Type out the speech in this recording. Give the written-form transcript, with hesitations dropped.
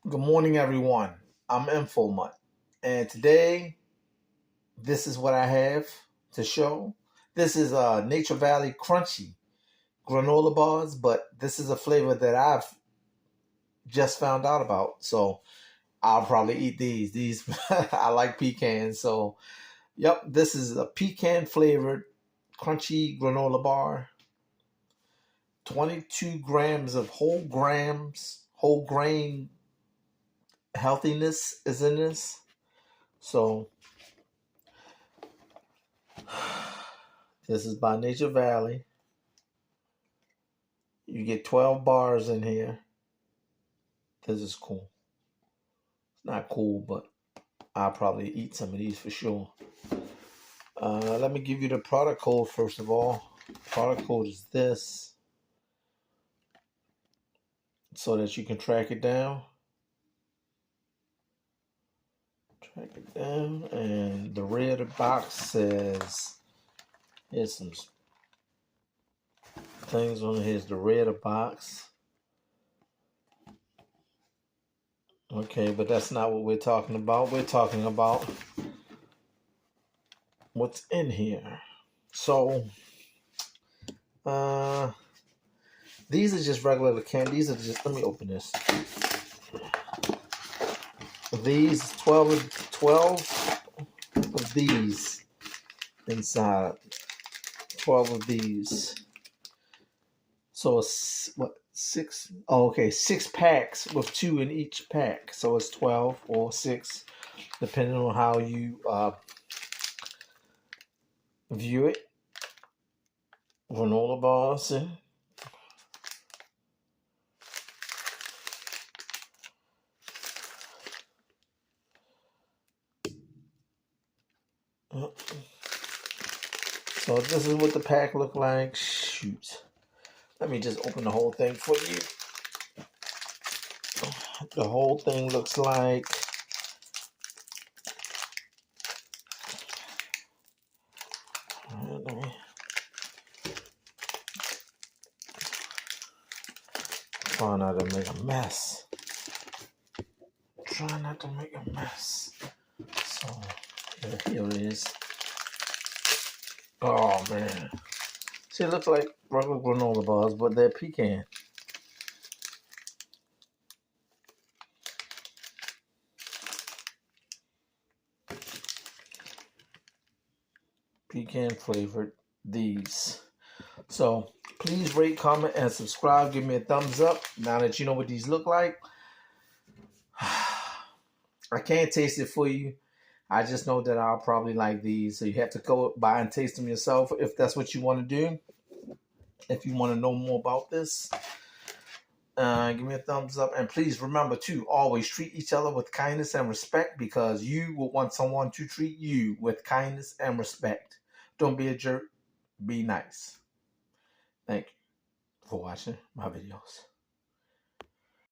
Good morning, everyone. I'm Infomut, and today this is what I have to show. This is Nature Valley Crunchy granola bars, but this is a flavor that I've just found out about. So I'll probably eat these. These I like pecans, so yep, this is a pecan flavored crunchy granola bar. 22 grams of whole grain healthiness is in this. So this is by Nature Valley. You get 12 bars in here. This is cool. It's not cool, but I'll probably eat some of these for sure. Let me give you the product code first of all. Product code is this, so that you can track it down. Track it down, and the rear of the box says, here's some things on it. Here's the rear of the box. Okay, but that's not what we're talking about. We're talking about what's in here. So, these are just regular candy. These are just, let me open this. These 12 of these inside. 12 of these. So it's what, 6? Oh, okay, 6 packs with 2 in each pack. So it's 12 or 6, depending on how you view it. Granola bars. So this is what the pack look like. Shoot. Let me just open the whole thing for you. The whole thing looks like let me try not to make a mess. Try not to make a mess. So here it is. Oh man. See, it looks like regular granola bars, but they're pecan. Pecan flavored these. So please rate, comment, and subscribe. Give me a thumbs up now that you know what these look like. I can't taste it for you. I just know that I'll probably like these. So you have to go by and taste them yourself if that's what you want to do. If you want to know more about this, give me a thumbs up. And please remember to always treat each other with kindness and respect, because you will want someone to treat you with kindness and respect. Don't be a jerk. Be nice. Thank you for watching my videos.